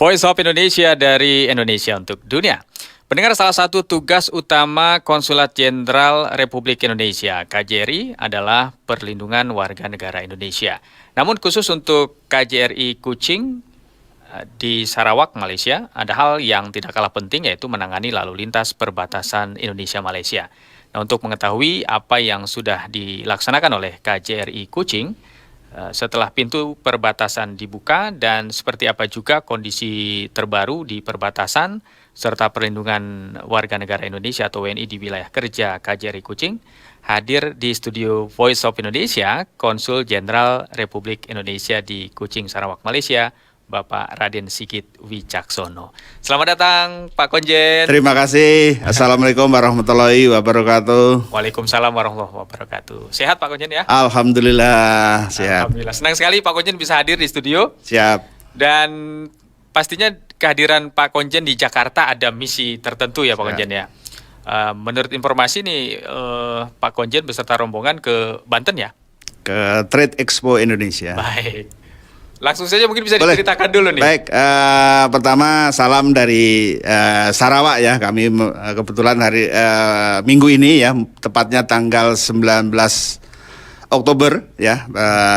Voice of Indonesia dari Indonesia untuk dunia. Pendengar, salah satu tugas utama Konsulat Jenderal Republik Indonesia (KJRI) adalah perlindungan warga negara Indonesia. Namun khusus untuk KJRI Kuching di Sarawak, Malaysia, ada hal yang tidak kalah penting, yaitu menangani lalu lintas perbatasan Indonesia-Malaysia. Nah, untuk mengetahui apa yang sudah dilaksanakan oleh KJRI Kuching setelah pintu perbatasan dibuka dan seperti apa juga kondisi terbaru di perbatasan serta perlindungan warga negara Indonesia atau WNI di wilayah kerja KJRI Kuching, hadir di studio Voice of Indonesia Konsul Jenderal Republik Indonesia di Kuching, Sarawak, Malaysia, Bapak Raden Sigit Wicaksono. Selamat datang Pak Konjen. Terima kasih. Assalamualaikum warahmatullahi wabarakatuh. Waalaikumsalam warahmatullahi wabarakatuh. Sehat Pak Konjen ya? Alhamdulillah sehat. Alhamdulillah. Senang sekali Pak Konjen bisa hadir di studio. Siap. Dan pastinya kehadiran Pak Konjen di Jakarta ada misi tertentu ya Pak Konjen ya. Menurut informasi nih Pak Konjen beserta rombongan ke Banten ya? Ke Trade Expo Indonesia. Baik. Langsung saja mungkin bisa Boleh. diceritakan dulu nih. Baik, pertama salam dari Sarawak ya. Kami kebetulan hari minggu ini ya, tepatnya tanggal 19 Oktober ya,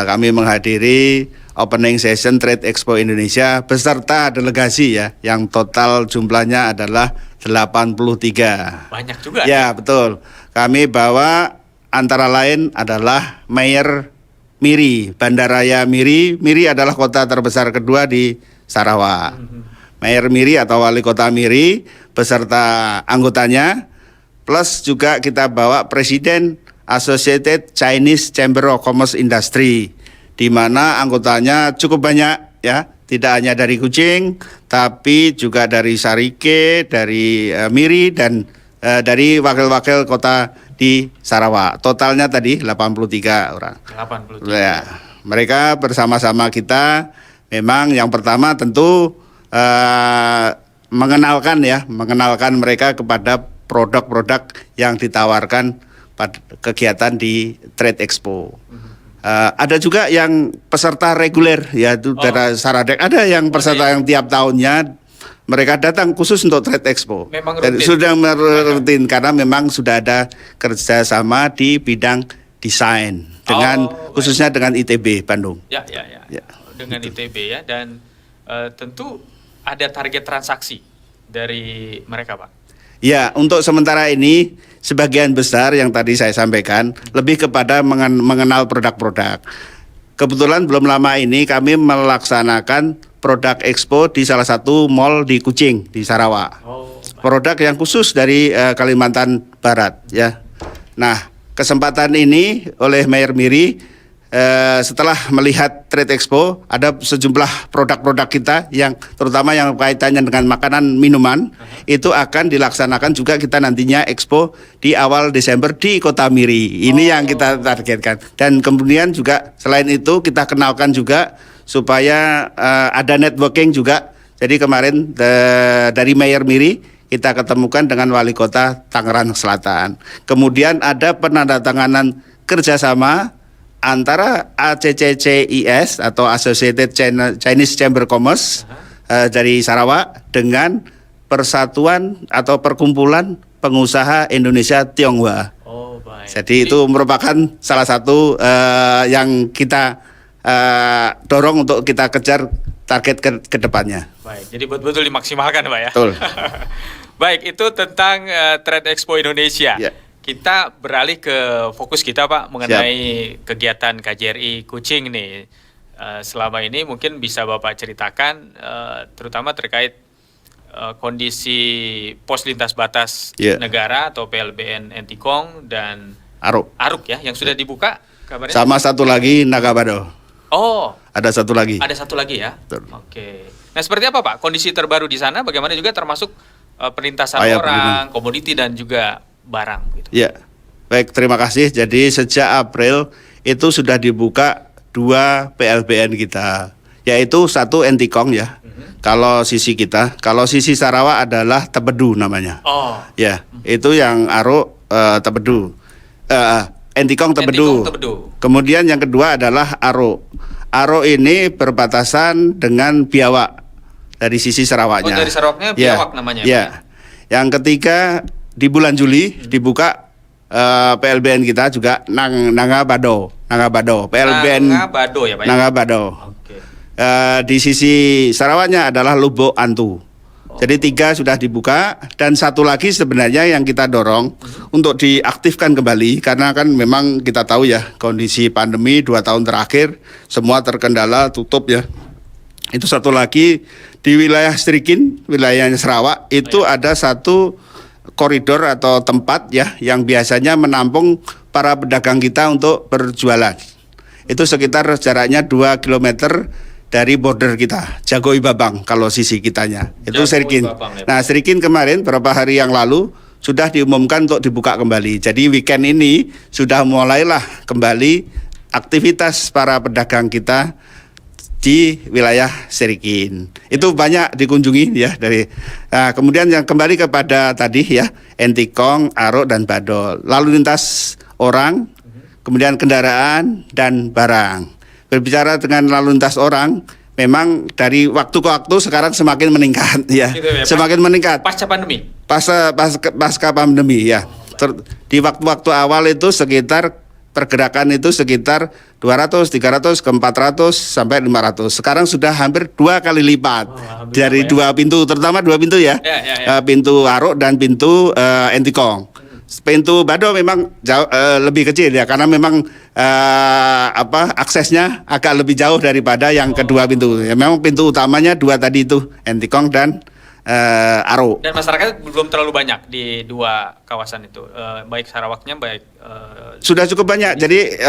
kami menghadiri opening session Trade Expo Indonesia beserta delegasi ya, yang total jumlahnya adalah 83. Banyak juga. Ya, betul. Kami bawa antara lain adalah Mayor Miri, Bandaraya Miri. Miri adalah kota terbesar kedua di Sarawak. Mayor Miri atau Wali Kota Miri beserta anggotanya, plus juga kita bawa Presiden Associated Chinese Chamber of Commerce Industry, di mana anggotanya cukup banyak ya, tidak hanya dari Kuching, tapi juga dari Sarike, dari Miri, dan dari wakil-wakil kota di Sarawak. Totalnya tadi 83 orang. 83. Ya, mereka bersama-sama kita memang yang pertama tentu mengenalkan mereka kepada produk-produk yang ditawarkan pada kegiatan di Trade Expo. Ada juga yang peserta reguler, yaitu dari Saradek. Ada yang peserta yang tiap tahunnya mereka datang khusus untuk Trade Expo. Memang rutin. Sudah rutin karena memang sudah ada kerjasama di bidang desain dengan khususnya dengan ITB Bandung. Ya. Dengan ITB ya, dan tentu ada target transaksi dari mereka Pak. Ya, untuk sementara ini sebagian besar yang tadi saya sampaikan lebih kepada mengenal produk-produk. Kebetulan belum lama ini kami melaksanakan produk expo di salah satu mall di Kuching di Sarawak. Produk yang khusus dari Kalimantan Barat ya. Nah, kesempatan ini oleh Mayor Miri setelah melihat Trade Expo, ada sejumlah produk-produk kita yang terutama yang kaitannya dengan makanan minuman itu akan dilaksanakan juga kita nantinya expo di awal Desember di Kota Miri. Ini yang kita targetkan. Dan kemudian juga selain itu kita kenalkan juga supaya ada networking juga. Jadi kemarin dari Mayor Miri kita ketemukan dengan Wali Kota Tangerang Selatan. Kemudian ada penandatanganan kerjasama antara ACCCIS atau Associated Chinese Chamber Commerce dari Sarawak dengan Persatuan atau Perkumpulan Pengusaha Indonesia Tionghoa. Baik. Jadi itu merupakan salah satu yang kita dorong untuk kita kejar target ke depannya. Baik, jadi betul-betul dimaksimalkan Pak ya. Betul. Baik, itu tentang Trade Expo Indonesia. Ya. Kita beralih ke fokus kita Pak mengenai kegiatan KJRI Kuching nih. Selama ini mungkin bisa Bapak ceritakan terutama terkait kondisi pos lintas batas negara atau PLBN Entikong dan Aruk ya yang sudah dibuka kabarnya. Sama satu lagi Nagabado. Ada satu lagi. Ada satu lagi ya. Betul. Oke. Nah, seperti apa Pak kondisi terbaru di sana? Bagaimana juga termasuk perlintasan orang, komoditi dan juga barang gitu. Ya, baik, terima kasih. Jadi sejak April itu sudah dibuka 2 PLBN kita, yaitu satu Entikong ya. Kalau sisi kita, kalau sisi Sarawak adalah Tebedu namanya. Ya, itu yang Aruk Tebedu. Entikong Tebedu. Kemudian yang kedua adalah Aruk. Aruk ini berbatasan dengan Biawak. dari sisi Sarawaknya. Oh, dari Sarawaknya Biawak namanya. Ya. Yang ketiga di bulan Juli dibuka PLBN kita juga Nangabado, PLBN Nangabado ya Pak. Nangabado. Oke. Di sisi Sarawaknya adalah Lubuk Antu. Jadi 3 sudah dibuka dan satu lagi sebenarnya yang kita dorong untuk diaktifkan kembali karena kan memang kita tahu ya kondisi pandemi 2 tahun terakhir semua terkendala tutup ya. Itu satu lagi di wilayah Serikin, wilayahnya Sarawak itu ada satu koridor atau tempat ya yang biasanya menampung para pedagang kita untuk berjualan. Itu sekitar jaraknya 2 kilometer dari border kita, Jagoi Babang kalau sisi kitanya. Itu Serikin. Nah, Serikin kemarin beberapa hari yang lalu sudah diumumkan untuk dibuka kembali. Jadi weekend ini sudah mulailah kembali aktivitas para pedagang kita di wilayah Serikin. Itu banyak dikunjungi ya dari. Nah, kemudian yang kembali kepada tadi ya, Entikong, Arok dan Badol. Lalu lintas orang, kemudian kendaraan dan barang. Berbicara dengan lalu lintas orang, memang dari waktu ke waktu sekarang semakin meningkat ya, gitu ya semakin meningkat. Pasca pandemi. Pasca pandemi ya. Di waktu-waktu awal itu sekitar pergerakan itu sekitar 200, 300 ke 400 sampai 500. Sekarang sudah hampir 2 kali lipat dari ya. 2 pintu, terutama 2 pintu ya. Pintu Arok dan pintu Entikong. Pintu Bado memang jauh, lebih kecil ya karena memang aksesnya agak lebih jauh daripada yang kedua pintu. Ya, memang pintu utamanya 2 tadi itu Entikong dan Aro. Dan masyarakat belum terlalu banyak di 2 kawasan itu, baik Sarawaknya baik. Sudah cukup banyak. Jadi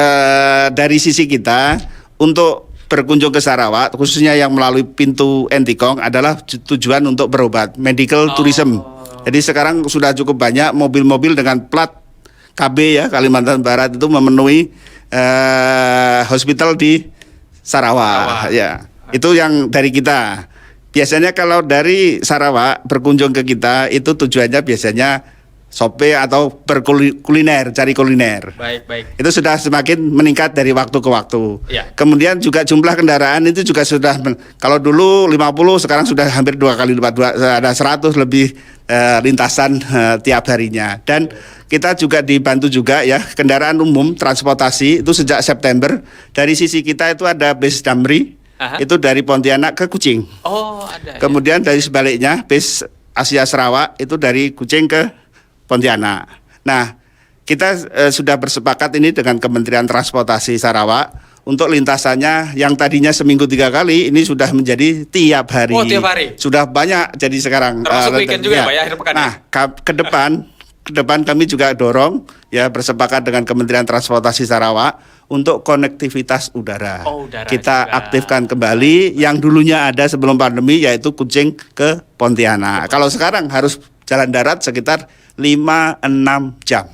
dari sisi kita untuk berkunjung ke Sarawak, khususnya yang melalui pintu Entikong adalah tujuan untuk berobat, medical tourism. Jadi sekarang sudah cukup banyak mobil-mobil dengan plat KB ya Kalimantan Barat itu memenuhi hospital di Sarawak. Ya. Itu yang dari kita. Biasanya kalau dari Sarawak berkunjung ke kita itu tujuannya biasanya sope atau berkuliner, cari kuliner. Baik. Itu sudah semakin meningkat dari waktu ke waktu. Ya. Kemudian juga jumlah kendaraan itu juga sudah kalau dulu 50 sekarang sudah hampir 2 kali lipat, ada 100 lebih lintasan tiap harinya. Dan kita juga dibantu juga ya kendaraan umum transportasi itu sejak September dari sisi kita itu ada bis Damri. Itu dari Pontianak ke Kucing. Oh, ada. Kemudian dari sebaliknya bis Asia Sarawak itu dari Kucing ke Pontianak. Nah, kita sudah bersepakat ini dengan Kementerian Transportasi Sarawak untuk lintasannya yang tadinya seminggu 3 kali ini sudah menjadi tiap hari. Oh, tiap hari. Sudah banyak jadi sekarang. Termasuk weekend juga Pak ya akhir pekan. Nah, ke depan kami juga dorong ya bersepakat dengan Kementerian Transportasi Sarawak untuk konektivitas udara. Udara kita juga aktifkan kembali yang dulunya ada sebelum pandemi yaitu Kucing ke Pontianak. Kalau sekarang harus jalan darat sekitar 5-6 jam.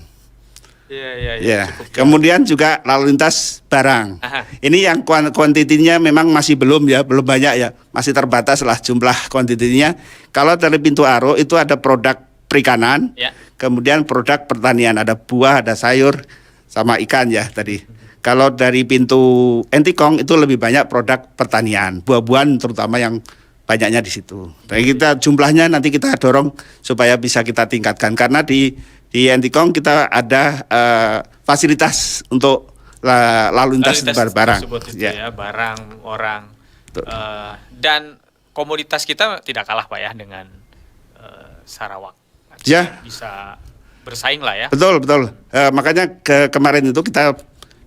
Iya. Kemudian juga lalu lintas barang. Ini yang kuantitinya memang masih belum banyak ya, masih terbatas lah jumlah kuantitinya. Kalau dari pintu Aro itu ada produk perikanan, kemudian produk pertanian, ada buah, ada sayur, sama ikan ya tadi. Kalau dari pintu Entikong itu lebih banyak produk pertanian, buah-buahan terutama yang banyaknya di situ. Jadi kita jumlahnya nanti kita dorong supaya bisa kita tingkatkan karena di Entikong kita ada fasilitas untuk lalu lintas barang. Barang, orang. Dan komoditas kita tidak kalah Pak ya dengan Sarawak. Ya. Bisa bersaing lah ya. Betul. Makanya kemarin itu kita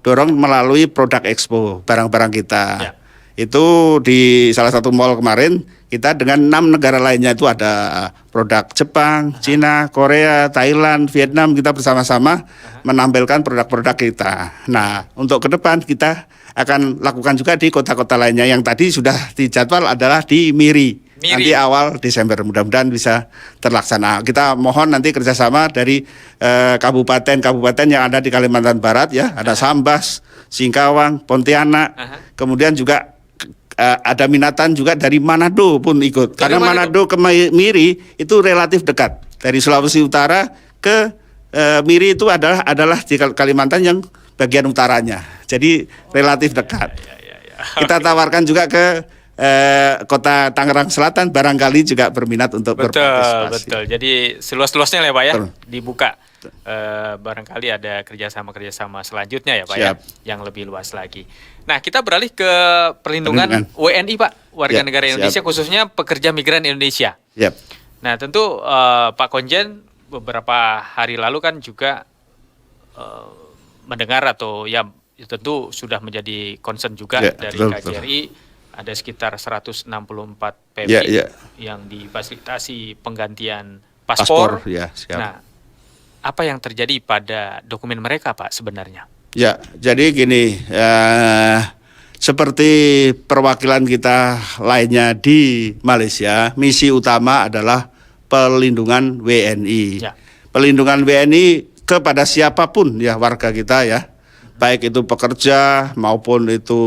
dorong melalui produk expo barang-barang kita. Itu di salah satu mall kemarin kita dengan 6 negara lainnya itu ada produk Jepang, Cina, Korea, Thailand, Vietnam, kita bersama-sama menampilkan produk-produk kita. Nah, untuk ke depan kita akan lakukan juga di kota-kota lainnya yang tadi sudah dijadwal adalah di Miri. Nanti awal Desember mudah-mudahan bisa terlaksana. Kita mohon nanti kerjasama dari kabupaten-kabupaten yang ada di Kalimantan Barat ya, ada Sambas, Singkawang, Pontianak, kemudian juga ada minatan juga dari Manado pun ikut. Karena Manado ke Miri itu relatif dekat. Dari Sulawesi Utara ke Miri itu adalah di Kalimantan yang bagian utaranya. Jadi relatif dekat. Kita tawarkan juga ke Kota Tangerang Selatan barangkali juga berminat untuk berpartisipasi. Betul. Jadi seluas-luasnya lah ya Pak ya, Betul. dibuka. Barangkali ada kerjasama selanjutnya ya Pak ya, Siap. yang lebih luas lagi. Nah kita beralih ke perlindungan WNI Pak, warga Ya, negara Indonesia, siap. khususnya pekerja migran Indonesia. Yap. Nah tentu Pak Konjen beberapa hari lalu kan juga mendengar atau ya tentu sudah menjadi concern juga Ya, dari betul, KJRI. Ada sekitar 164 PMI Ya. yang difasilitasi penggantian paspor. Ya, siap. Nah, apa yang terjadi pada dokumen mereka Pak sebenarnya? Ya, jadi gini, seperti perwakilan kita lainnya di Malaysia, misi utama adalah pelindungan WNI. Ya. Pelindungan WNI kepada siapapun ya warga kita ya, baik itu pekerja maupun itu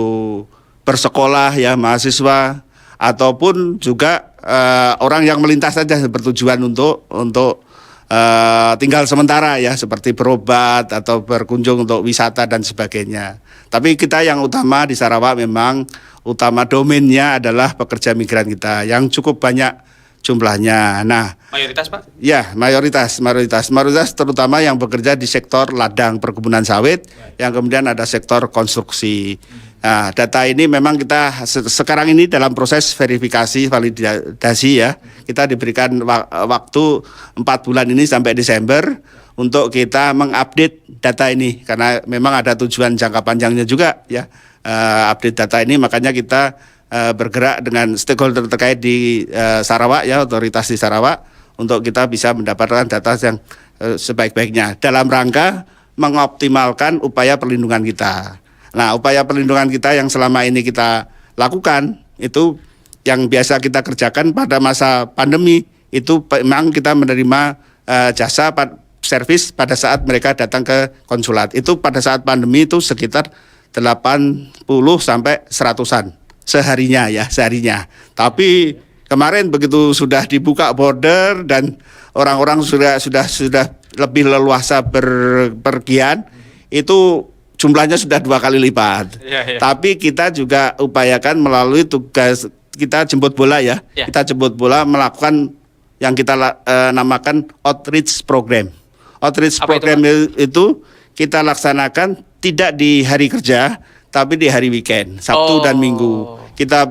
bersekolah ya mahasiswa ataupun juga orang yang melintas saja bertujuan untuk tinggal sementara ya seperti berobat atau berkunjung untuk wisata dan sebagainya. Tapi kita yang utama di Sarawak memang utama domainnya adalah pekerja migran kita yang cukup banyak jumlahnya. Nah, Mayoritas Pak? ya mayoritas terutama yang bekerja di sektor ladang perkebunan sawit, yang kemudian ada sektor konstruksi. Nah, data ini memang kita sekarang ini dalam proses verifikasi validasi ya. Kita diberikan waktu 4 bulan ini sampai Desember untuk kita mengupdate data ini karena memang ada tujuan jangka panjangnya juga ya. Update data ini makanya kita bergerak dengan stakeholder terkait di Sarawak ya, otoritas di Sarawak untuk kita bisa mendapatkan data yang sebaik-baiknya dalam rangka mengoptimalkan upaya perlindungan kita. Nah, upaya perlindungan kita yang selama ini kita lakukan itu yang biasa kita kerjakan pada masa pandemi itu memang kita menerima jasa servis pada saat mereka datang ke konsulat. Itu pada saat pandemi itu sekitar 80 sampai 100-an seharinya. Tapi kemarin begitu sudah dibuka border dan orang-orang sudah lebih leluasa berpergian, itu jumlahnya sudah 2 kali lipat. Ya. Tapi kita juga upayakan melalui tugas kita jemput bola ya. Ya. Kita jemput bola melakukan yang kita namakan outreach program. Outreach Apa program itu kita laksanakan tidak di hari kerja, tapi di hari weekend, Sabtu dan Minggu. Kita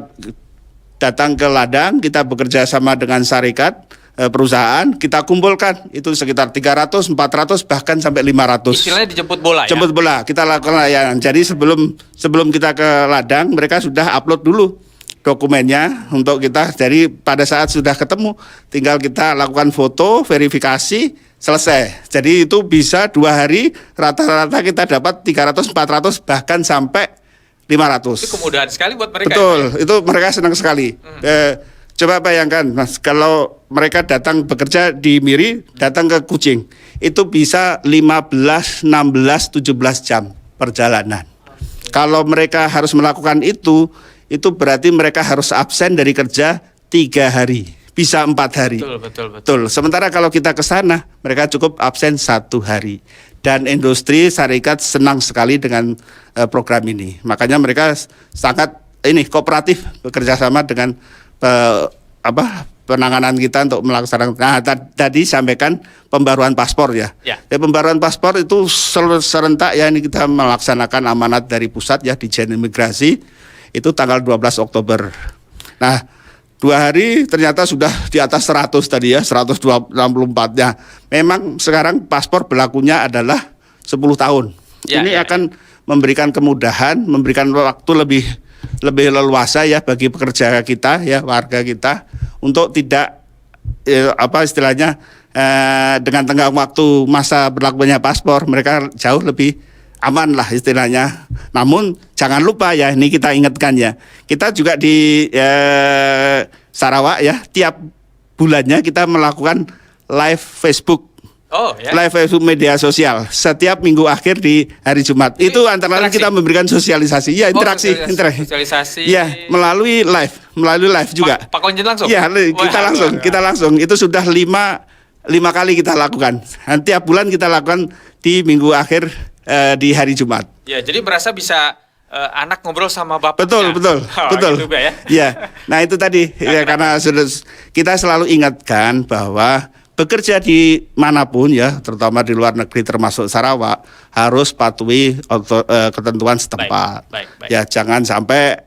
datang ke ladang, kita bekerja sama dengan syarikat perusahaan, kita kumpulkan itu sekitar 300, 400 bahkan sampai 500. Istilahnya dijemput bola ya? Jemput bola, kita lakukan layanan. Jadi sebelum kita ke ladang, mereka sudah upload dulu dokumennya untuk kita. Jadi pada saat sudah ketemu, tinggal kita lakukan foto, verifikasi, selesai. Jadi itu bisa 2 hari, rata-rata kita dapat 300, 400 bahkan sampai 500. Itu kemudahan sekali buat mereka. Betul, itu mereka senang sekali. Coba bayangkan, Mas, kalau mereka datang bekerja di Miri, datang ke Kuching, itu bisa 15, 16, 17 jam perjalanan. Kalau mereka harus melakukan itu berarti mereka harus absen dari kerja 3 hari, bisa 4 hari. Betul. Sementara kalau kita ke sana, mereka cukup absen 1 hari. Dan industri syarikat senang sekali dengan program ini. Makanya mereka sangat kooperatif bekerja sama dengan penanganan kita untuk melaksanakan. Nah, tadi sampaikan pembaruan paspor ya. Pembaruan paspor itu serentak ya, ini kita melaksanakan amanat dari pusat ya, Dijen Imigrasi itu tanggal 12 Oktober. Nah, 2 hari ternyata sudah di atas 100 tadi ya, 164 ya. Memang sekarang paspor berlakunya adalah 10 tahun. Ini akan memberikan kemudahan, memberikan waktu lebih leluasa ya bagi pekerja kita ya, warga kita untuk tidak dengan tenggang waktu masa berlakunya paspor, mereka jauh lebih aman lah istilahnya. Namun jangan lupa ya, ini kita ingatkan ya, kita juga di Sarawak ya, tiap bulannya kita melakukan live Facebook. Live Facebook media sosial setiap minggu akhir di hari Jumat. Itu antara lain kita memberikan sosialisasi ya, interaksi. Sosialisasi ya, melalui live juga. Pak Konjen langsung? Ya, kita langsung. Itu sudah 5 kali kita lakukan. Dan tiap bulan kita lakukan di minggu akhir di hari Jumat. Ya, jadi berasa bisa anak ngobrol sama bapaknya. Betul. Gitu, Pak, ya. Ya, nah itu tadi ya karena kita selalu ingatkan bahwa bekerja di manapun ya, terutama di luar negeri termasuk Sarawak, harus patuhi ketentuan setempat. Baik. Ya, jangan sampai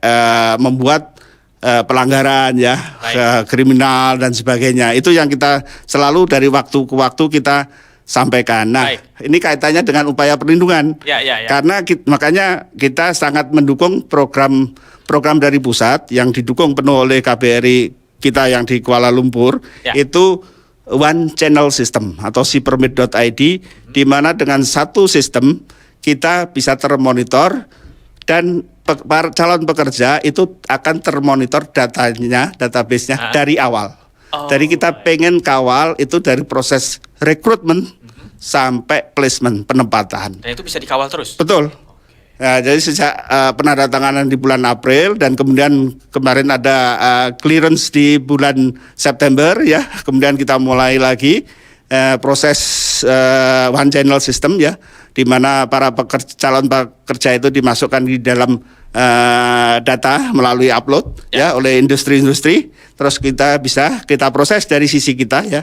membuat pelanggaran ya, kriminal dan sebagainya. Itu yang kita selalu dari waktu ke waktu kita sampaikan. Nah, ini kaitannya dengan upaya perlindungan. Ya. Karena makanya kita sangat mendukung program dari pusat yang didukung penuh oleh KBRI kita yang di Kuala Lumpur, itu One Channel System atau sipermit.id, di mana dengan satu sistem kita bisa termonitor dan para calon pekerja itu akan termonitor database-nya dari awal. Jadi kita pengen kawal itu dari proses rekrutmen sampai placement, penempatan. Dan itu bisa dikawal terus? Betul. Nah, jadi sejak penandatanganan di bulan April dan kemudian kemarin ada clearance di bulan September ya, kemudian kita mulai lagi proses one channel system ya, di mana para calon pekerja itu dimasukkan di dalam data melalui upload ya oleh industri-industri, terus kita proses dari sisi kita ya,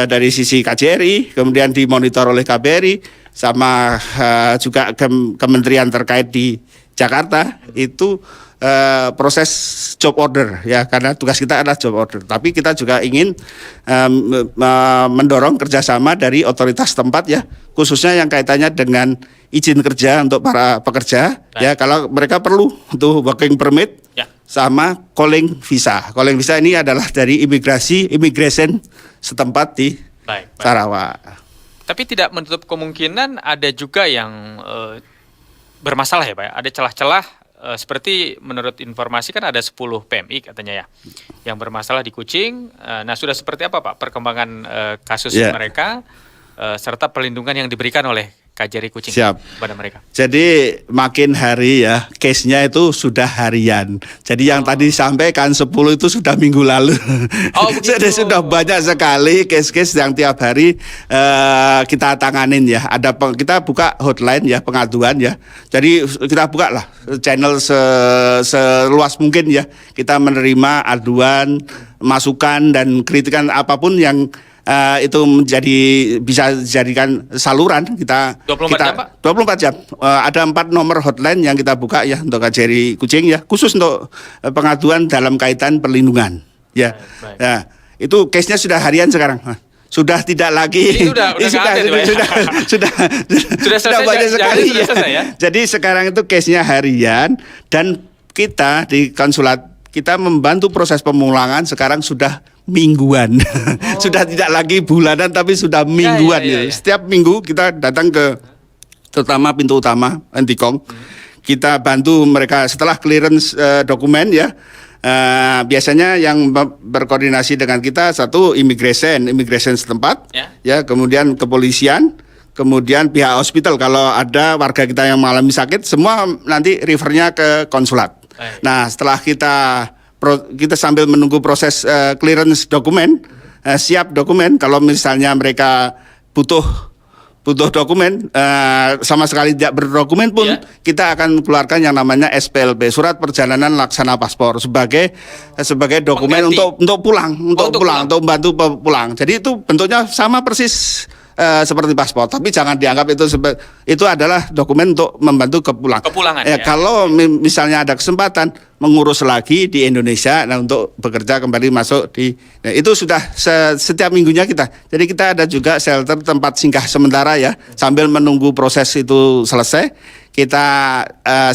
dari sisi KJRI, kemudian dimonitor oleh KBRI sama juga kementerian terkait di Jakarta, itu proses job order ya, karena tugas kita adalah job order. Tapi kita juga ingin mendorong kerjasama dari otoritas tempat ya, khususnya yang kaitannya dengan izin kerja untuk para pekerja. Ya, kalau mereka perlu untuk working permit sama calling visa. Calling visa ini adalah dari immigration setempat di Sarawak. Tapi tidak menutup kemungkinan ada juga yang bermasalah ya Pak ya? Ada celah-celah seperti menurut informasi kan ada 10 PMI katanya ya yang bermasalah di Kuching. Nah, sudah seperti apa Pak perkembangan kasus mereka serta perlindungan yang diberikan oleh KJRI Kuching kepada mereka? Jadi makin hari ya case-nya itu sudah harian. Jadi yang tadi sampaikan 10 itu sudah minggu lalu. Jadi sudah banyak sekali case-case yang tiap hari kita tanganin ya. Kita buka hotline ya, pengaduan ya. Jadi kita buka lah channel seluas mungkin ya. Kita menerima aduan, masukan dan kritikan apapun yang itu bisa dijadikan saluran kita 24 jam Pak? 24 jam. Ada 4 nomor hotline yang kita buka ya untuk KJRI Kuching ya, khusus untuk pengaduan dalam kaitan perlindungan ya. Nah, itu case-nya sudah harian sekarang. Sudah tidak lagi. Ini sudah banyak sekali ya. Ya. Jadi sekarang itu case-nya harian dan kita di konsulat kita membantu proses pemulangan sekarang sudah mingguan. Sudah tidak lagi bulanan tapi sudah mingguan ya. Setiap minggu kita datang ke terutama pintu utama Entikong. Kita bantu mereka setelah clearance dokumen ya. Biasanya yang berkoordinasi dengan kita satu immigration setempat ya, kemudian kepolisian, kemudian pihak hospital kalau ada warga kita yang mengalami sakit, semua nanti refernya ke konsulat. Nah, setelah kita sambil menunggu proses clearance dokumen, siap dokumen, kalau misalnya mereka butuh dokumen, sama sekali tidak berdokumen pun kita akan keluarkan yang namanya SPLP, surat perjalanan laksana paspor, sebagai dokumen untuk membantu pulang. Jadi itu bentuknya sama persis seperti paspor, tapi jangan dianggap itu adalah dokumen untuk membantu kepulangan. Kalau misalnya ada kesempatan mengurus lagi di Indonesia, nah untuk bekerja kembali masuk itu sudah setiap minggunya kita. Jadi kita ada juga shelter tempat singgah sementara ya, sambil menunggu proses itu selesai. Kita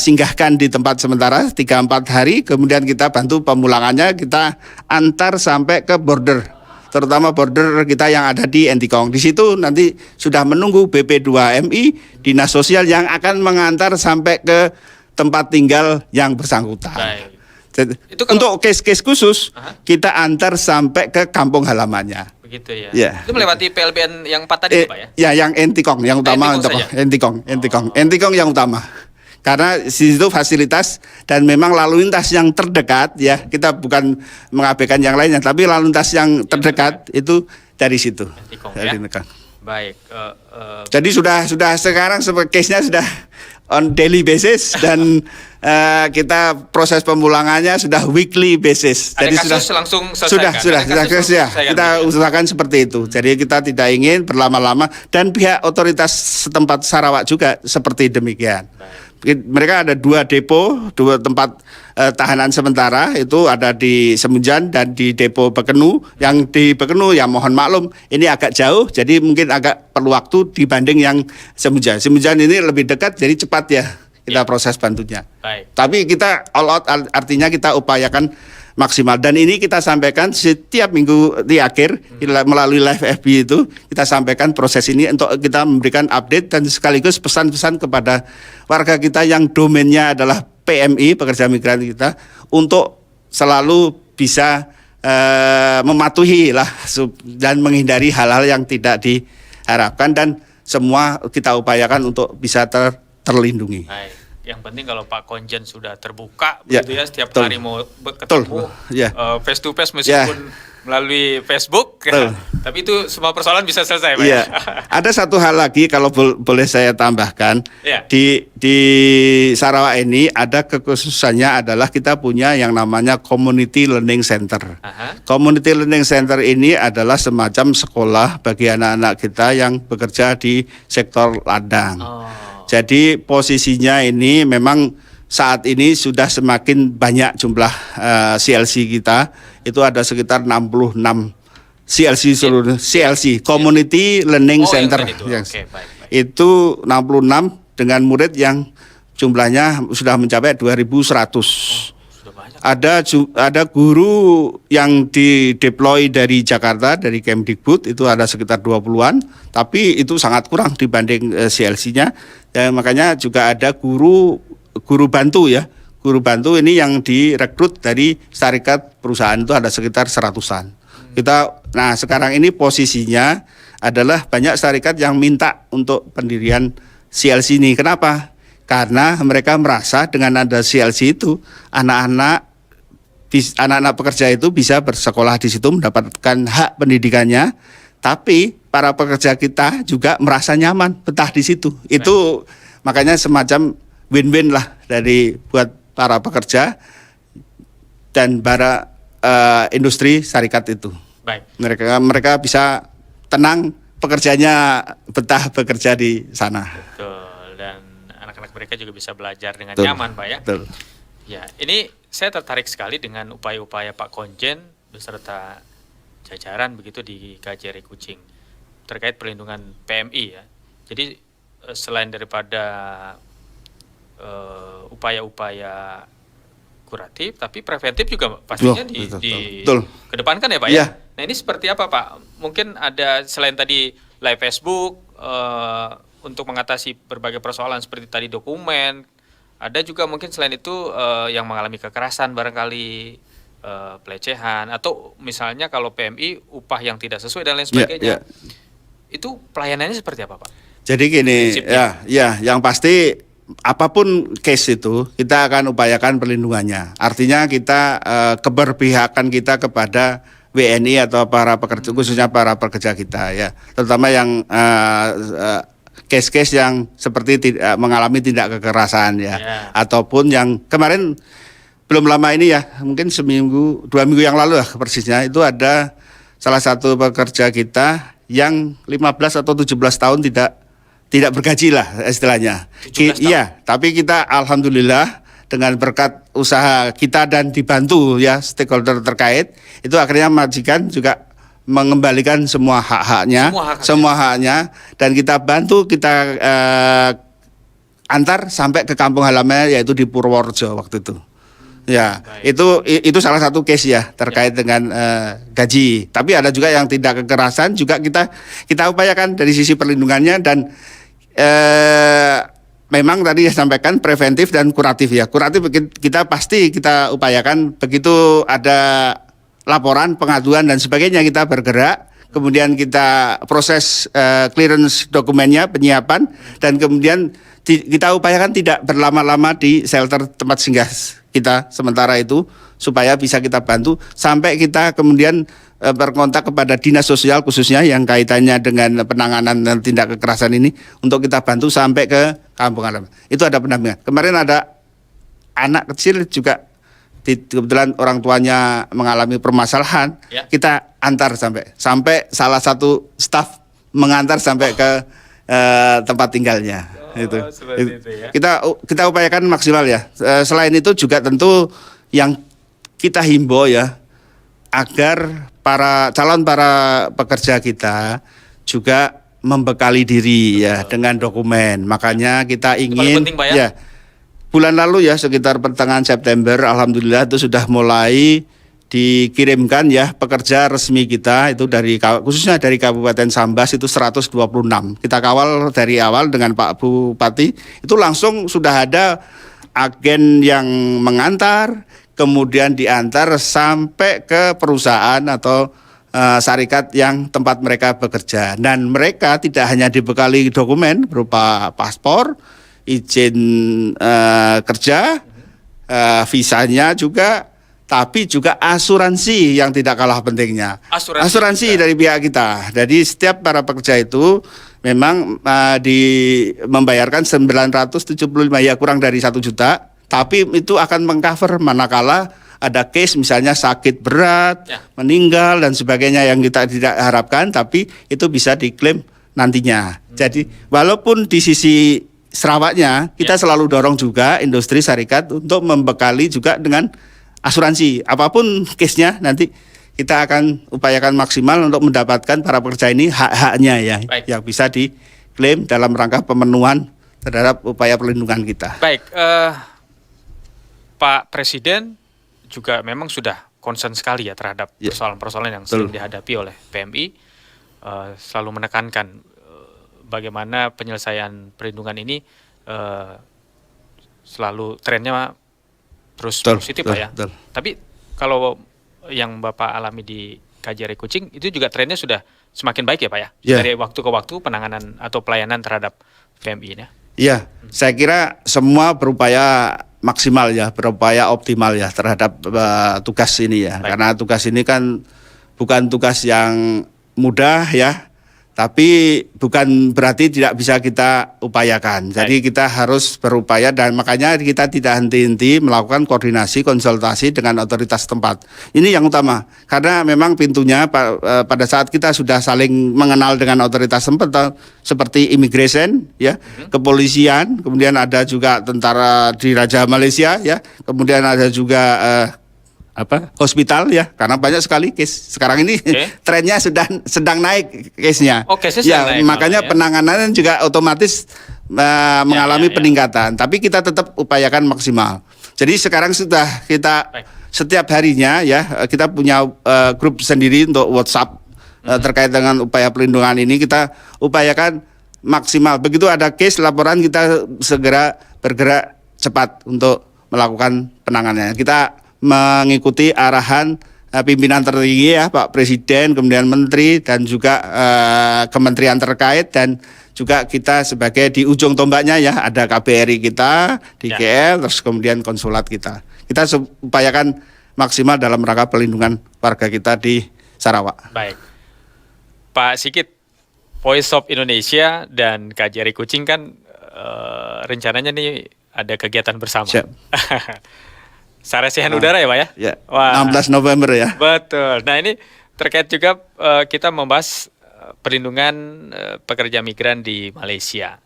singgahkan di tempat sementara 3-4 hari, kemudian kita bantu pemulangannya, kita antar sampai ke border. Terutama border kita yang ada di Entikong. Di situ nanti sudah menunggu BP2MI, Dinas Sosial yang akan mengantar sampai ke tempat tinggal yang bersangkutan. Itu untuk case-case khusus, kita antar sampai ke kampung halamannya. Begitu ya. Itu melewati PLBN yang 4 tadi Pak ya? Ya, yang Entikong, yang utama. Entikong yang utama. Karena di situ fasilitas dan memang lalu lintas yang terdekat ya, kita bukan mengabaikan yang lainnya, tapi lalu lintas yang terdekat itu dari situ. Dari Baik. Jadi sudah sekarang case-nya sudah on daily basis dan kita proses pemulangannya sudah weekly basis. Ada Jadi kasus langsung selesaikan. sudah Ada kasus langsung ya. selesaikan. Kita usahakan seperti itu. Jadi kita tidak ingin berlama-lama dan pihak otoritas setempat Sarawak juga seperti demikian. Mereka ada 2 depo, 2 tempat tahanan sementara, itu ada di Semunjan dan di depo Bekenu. Yang di Bekenu ya mohon maklum ini agak jauh, jadi mungkin agak perlu waktu dibanding yang Semunjan. Semunjan ini lebih dekat, jadi cepat ya kita proses bantunya. Baik. Tapi kita all out, artinya kita upayakan maksimal, dan ini kita sampaikan setiap minggu di akhir melalui live FB itu kita sampaikan proses ini untuk kita memberikan update dan sekaligus pesan-pesan kepada warga kita yang domainnya adalah PMI, pekerja migran kita, untuk selalu bisa mematuhi lah dan menghindari hal-hal yang tidak diharapkan, dan semua kita upayakan untuk bisa terlindungi. Baik. Yang penting kalau Pak Konjen sudah terbuka Ya, begitu ya, setiap betul. hari mau ketemu Ya. face to face meskipun melalui Facebook, tapi itu semua persoalan bisa selesai, Pak. Iya. Ada satu hal lagi kalau boleh saya tambahkan. Ya. Di Sarawak ini ada kekhususannya adalah kita punya yang namanya Community Learning Center. Aha. Community Learning Center ini adalah semacam sekolah bagi anak-anak kita yang bekerja di sektor ladang. Oh. Jadi posisinya ini memang saat ini sudah semakin banyak jumlah CLC kita. Itu ada sekitar 66 CLC seluruh CLC Community Learning Center. Yang itu. Oke, baik. Itu 66 dengan murid yang jumlahnya sudah mencapai 2.100. Sudah banyak. Ada guru yang dideploy dari Jakarta, dari Kemdikbud, itu ada sekitar 20-an, tapi itu sangat kurang dibanding CLC-nya. Ya, makanya juga ada guru bantu ya. Guru bantu ini yang direkrut dari syarikat perusahaan itu ada sekitar 100-an. Nah sekarang ini posisinya adalah banyak syarikat yang minta untuk pendirian CLC ini. Kenapa? Karena mereka merasa dengan ada CLC itu anak-anak pekerja itu bisa bersekolah di situ, mendapatkan hak pendidikannya, tapi para pekerja kita juga merasa nyaman betah di situ. Itu makanya semacam win-win lah buat para pekerja dan para industri syarikat itu. Baik. Mereka bisa tenang, pekerjanya betah bekerja di sana. Betul. Dan anak-anak mereka juga bisa belajar dengan Betul. nyaman, Pak ya. Betul. Ya, ini saya tertarik sekali dengan upaya-upaya Pak Konjen beserta jajaran begitu di KJRI Kuching terkait perlindungan PMI ya. Jadi selain daripada upaya-upaya kuratif, tapi preventif juga pastinya betul. kedepankan ya Pak Iya. ya. Nah ini seperti apa Pak? Mungkin ada selain tadi live Facebook untuk mengatasi berbagai persoalan seperti tadi dokumen, ada juga mungkin selain itu yang mengalami kekerasan barangkali pelecehan, atau misalnya kalau PMI upah yang tidak sesuai dan lain sebagainya. Itu pelayanannya seperti apa Pak? Jadi gini, ya, yang pasti apapun case itu kita akan upayakan perlindungannya. Artinya kita keberpihakan kita kepada WNI atau para pekerja, khususnya para pekerja kita ya, terutama yang case-case yang seperti mengalami tindak kekerasan ya, ataupun yang kemarin belum lama ini ya, mungkin 2 minggu yang lalu lah persisnya, itu ada salah satu pekerja kita yang 15 atau 17 tahun tidak bergaji lah istilahnya. Iya, tapi kita alhamdulillah dengan berkat usaha kita dan dibantu ya stakeholder terkait, itu akhirnya majikan juga mengembalikan semua hak-haknya, dan kita bantu, kita antar sampai ke kampung halamannya, yaitu di Purworejo waktu itu. Ya, itu salah satu case ya terkait dengan gaji. Tapi ada juga yang tidak kekerasan, juga kita upayakan dari sisi perlindungannya, dan memang tadi saya sampaikan preventif dan kuratif ya. Kuratif kita pasti kita upayakan, begitu ada laporan, pengaduan dan sebagainya kita bergerak, kemudian kita proses clearance dokumennya, penyiapan, dan kemudian kita upayakan tidak berlama-lama di shelter tempat singgah kita sementara itu, supaya bisa kita bantu sampai kita kemudian berkontak kepada dinas sosial khususnya yang kaitannya dengan penanganan dan tindak kekerasan ini untuk kita bantu sampai ke kampung halaman. Itu ada pendampingan. Kemarin ada anak kecil juga kebetulan orang tuanya mengalami permasalahan, kita antar sampai salah satu staf mengantar sampai ke tempat tinggalnya. Itu ya. Kita upayakan maksimal ya. Selain itu juga tentu yang kita himbau ya agar para pekerja kita juga membekali diri ya dengan dokumen. Makanya kita ingin penting, Pak, ya. Bulan lalu ya sekitar pertengahan September alhamdulillah itu sudah mulai dikirimkan ya pekerja resmi kita itu khususnya dari Kabupaten Sambas itu 126. Kita kawal dari awal dengan Pak Bupati, itu langsung sudah ada agen yang mengantar, kemudian diantar sampai ke perusahaan atau syarikat yang tempat mereka bekerja. Dan mereka tidak hanya dibekali dokumen berupa paspor, izin kerja, visanya juga, tapi juga asuransi yang tidak kalah pentingnya. Asuransi dari pihak kita. Jadi setiap para pekerja itu memang membayarkan 975 ya kurang dari 1 juta, tapi itu akan mengcover manakala ada case misalnya sakit berat, meninggal dan sebagainya yang kita tidak harapkan, tapi itu bisa diklaim nantinya. Jadi walaupun di sisi Sarawaknya kita selalu dorong juga industri syarikat untuk membekali juga dengan asuransi. Apapun case-nya nanti kita akan upayakan maksimal untuk mendapatkan para pekerja ini hak-haknya ya. Baik. Yang bisa diklaim dalam rangka pemenuhan terhadap upaya perlindungan kita. Baik, Pak Presiden juga memang sudah concern sekali ya terhadap persoalan-persoalan yang sering dihadapi oleh PMI, selalu menekankan bagaimana penyelesaian perlindungan ini selalu trennya terus positif Pak ya. Tapi kalau yang Bapak alami di KJRI Kucing itu juga trennya sudah semakin baik ya Pak ya? Dari waktu ke waktu penanganan atau pelayanan terhadap PMI ini. Iya, saya kira semua berupaya maksimal ya, berupaya optimal ya terhadap tugas ini ya. Baik. Karena tugas ini kan bukan tugas yang mudah ya. Tapi bukan berarti tidak bisa kita upayakan. Jadi kita harus berupaya dan makanya kita tidak henti-henti melakukan koordinasi, konsultasi dengan otoritas tempat. Ini yang utama. Karena memang pintunya pada saat kita sudah saling mengenal dengan otoritas tempat seperti immigration ya, kepolisian, kemudian ada juga tentara di Raja Malaysia ya, kemudian ada juga hospital ya, karena banyak sekali case sekarang ini trennya sedang naik case-nya. Ya, makanya penanganan juga otomatis mengalami peningkatan. Tapi kita tetap upayakan maksimal. Jadi sekarang sudah kita setiap harinya ya kita punya grup sendiri untuk WhatsApp terkait dengan upaya perlindungan ini kita upayakan maksimal. Begitu ada case laporan kita segera bergerak cepat untuk melakukan penanganannya. Kita mengikuti arahan pimpinan tertinggi ya Pak Presiden, kemudian Menteri dan juga kementerian terkait dan juga kita sebagai di ujung tombaknya ya ada KBRI kita di KL terus kemudian konsulat kita. Kita upayakan maksimal dalam rangka perlindungan warga kita di Sarawak. Baik, Pak Sigit, Voice of Indonesia dan KJRI Kucing kan rencananya nih ada kegiatan bersama. Siap. Saresihan udara ya Pak ya? Ya, wah. 16 November ya. Betul. Nah ini terkait juga kita membahas perlindungan pekerja migran di Malaysia.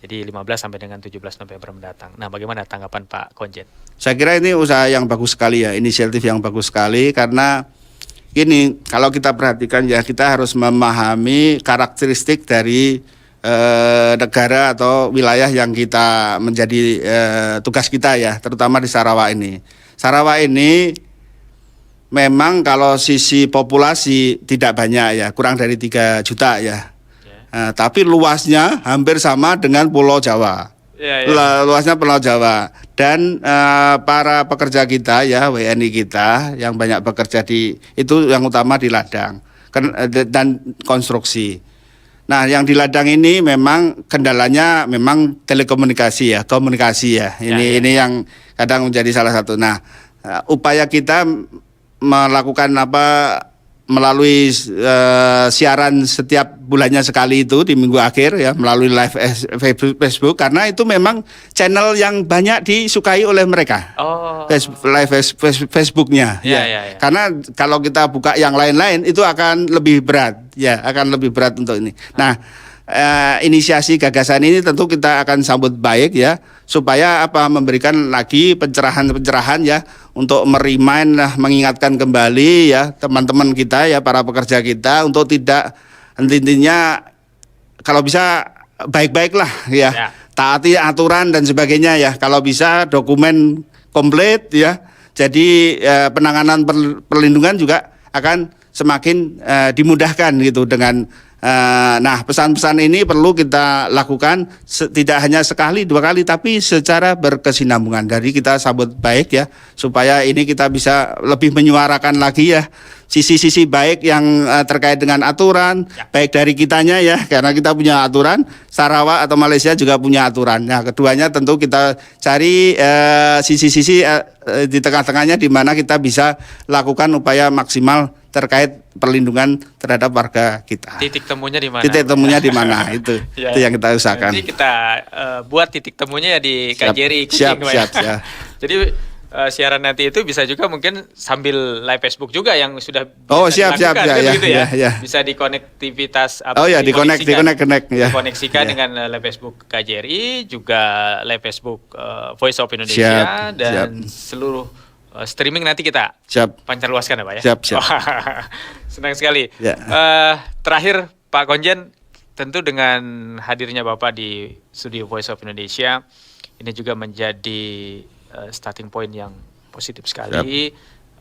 Jadi 15 sampai dengan 17 November mendatang. Nah bagaimana tanggapan Pak Konjen? Saya kira ini usaha yang bagus sekali ya, inisiatif yang bagus sekali karena ini kalau kita perhatikan ya kita harus memahami karakteristik dari negara atau wilayah yang kita menjadi tugas kita ya, terutama di Sarawak ini. Sarawak ini memang kalau sisi populasi tidak banyak ya, kurang dari 3 juta ya. Tapi luasnya hampir sama dengan Pulau Jawa. Luasnya Pulau Jawa. Dan para pekerja kita ya, WNI kita yang banyak bekerja itu yang utama di ladang dan konstruksi. Nah, yang di ladang ini memang kendalanya memang telekomunikasi ya, komunikasi ya. Ini yang kadang menjadi salah satu. Nah, upaya kita melakukan melalui siaran setiap bulannya sekali itu di minggu akhir ya melalui live Facebook karena itu memang channel yang banyak disukai oleh mereka. Oh. Facebooknya Ya. Karena kalau kita buka yang lain-lain itu akan lebih berat akan lebih berat untuk ini. Nah, inisiasi gagasan ini tentu kita akan sambut baik ya supaya memberikan lagi pencerahan ya untuk mengingatkan kembali ya teman-teman kita ya para pekerja kita untuk tidak intinya kalau bisa baik-baiklah ya. Taati aturan dan sebagainya ya, kalau bisa dokumen komplit ya, jadi penanganan perlindungan juga akan semakin dimudahkan gitu dengan nah pesan-pesan ini perlu kita lakukan tidak hanya sekali dua kali tapi secara berkesinambungan. Jadi kita sambut baik ya supaya ini kita bisa lebih menyuarakan lagi ya sisi-sisi baik yang terkait dengan aturan baik dari kitanya ya karena kita punya aturan, Sarawak atau Malaysia juga punya aturan. Nah keduanya tentu kita cari sisi-sisi di tengah-tengahnya di mana kita bisa lakukan upaya maksimal terkait perlindungan terhadap warga kita. Titik temunya di mana? Titik temunya di mana itu itu yang kita usahakan. Nanti kita buat titik temunya ya di KJRI Kucing. Siap. Jadi siaran nanti itu bisa juga mungkin sambil live Facebook juga yang sudah siap ya. Bisa dikonektivitas dikoneksikan dengan live Facebook KJRI juga live Facebook Voice of Indonesia dan seluruh streaming nanti kita pancar luaskan ya Pak ya. Siap. Senang sekali. Terakhir Pak Konjen, tentu dengan hadirnya Bapak di studio Voice of Indonesia ini juga menjadi starting point yang positif sekali.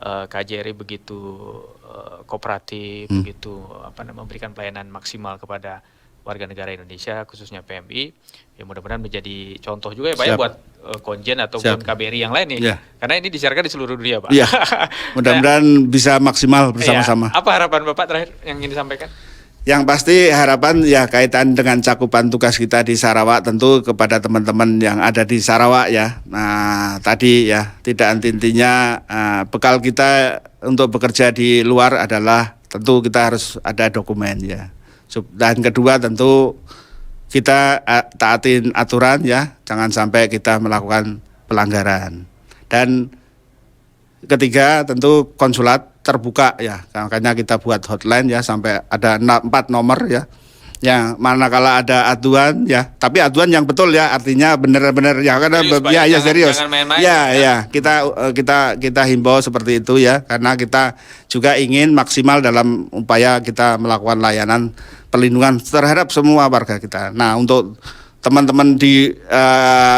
KJRI begitu kooperatif, begitu memberikan pelayanan maksimal kepada warga negara Indonesia khususnya PMI. Ya mudah-mudahan menjadi contoh juga ya Pak ya buat Konjen ataupun KBRI yang lain nih. Karena ini disiarkan di seluruh dunia Pak. Iya. Mudah-mudahan bisa maksimal bersama-sama. Apa harapan Bapak terakhir yang ingin disampaikan? Yang pasti harapan ya kaitan dengan cakupan tugas kita di Sarawak tentu kepada teman-teman yang ada di Sarawak ya. Nah tadi ya tidak intinya bekal kita untuk bekerja di luar adalah tentu kita harus ada dokumen ya. Dan kedua tentu kita taatin aturan ya, jangan sampai kita melakukan pelanggaran. Dan ketiga tentu konsulat terbuka ya, makanya kita buat hotline ya sampai ada 4 nomor ya. Ya manakala ada aduan ya, tapi aduan yang betul ya, artinya benar-benar ya karena serius. Jangan main-main, ya kita himbau seperti itu ya, karena kita juga ingin maksimal dalam upaya kita melakukan layanan perlindungan terhadap semua warga kita. Nah untuk teman-teman di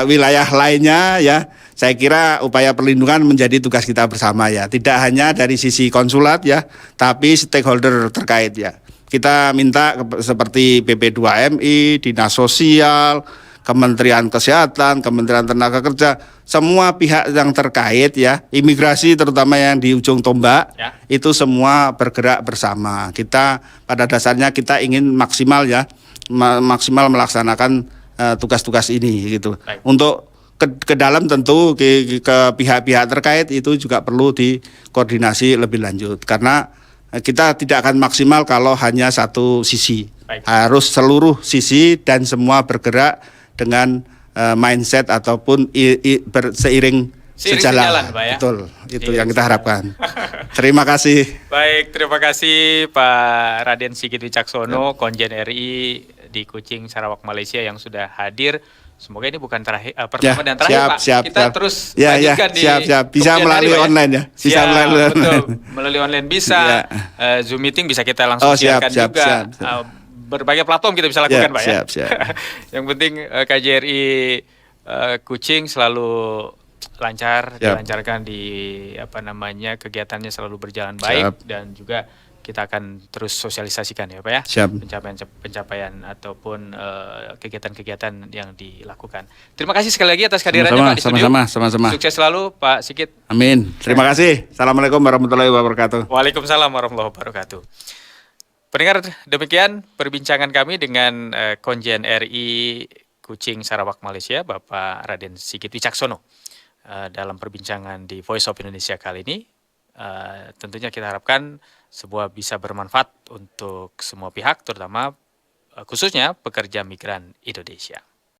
wilayah lainnya ya, saya kira upaya perlindungan menjadi tugas kita bersama ya, tidak hanya dari sisi konsulat ya, tapi stakeholder terkait ya. Kita minta seperti PP2MI, Dinas Sosial, Kementerian Kesehatan, Kementerian Tenaga Kerja, semua pihak yang terkait ya, imigrasi terutama yang di ujung tombak, itu semua bergerak bersama. Kita pada dasarnya kita ingin maksimal ya, maksimal melaksanakan tugas-tugas ini gitu. Untuk ke dalam tentu ke pihak-pihak terkait itu juga perlu dikoordinasi lebih lanjut karena kita tidak akan maksimal kalau hanya satu sisi. Harus seluruh sisi dan semua bergerak dengan mindset ataupun seiring sejalan Pak ya. Betul, itu yang kita harapkan. Terima kasih. Baik, terima kasih Pak Raden Sigit Wicaksono, Konjen RI di Kucing, Sarawak, Malaysia yang sudah hadir. Semoga ini bukan pertama dan terakhir Pak. Kita terus lanjutkan di bisa melalui online ya. Bisa melalui online. Melalui online bisa. Zoom meeting bisa kita langsung siarkan juga. Berbagai platform kita bisa lakukan Pak ya. Yang penting KJRI Kucing selalu lancar, dilancarkan di kegiatannya selalu berjalan baik dan juga kita akan terus sosialisasikan ya Pak ya, pencapaian ataupun kegiatan-kegiatan yang dilakukan. Terima kasih sekali lagi atas kehadirannya Pak di studio. Sama-sama. Sukses selalu Pak Sigit. Amin. Terima kasih. Assalamualaikum warahmatullahi wabarakatuh. Waalaikumsalam warahmatullahi wabarakatuh. Pendengar, demikian perbincangan kami dengan Konjen RI Kucing Sarawak Malaysia Bapak Raden Sigit Wicaksono dalam perbincangan di Voice of Indonesia kali ini. tentunya kita harapkan sebuah bisa bermanfaat untuk semua pihak, terutama khususnya pekerja migran Indonesia.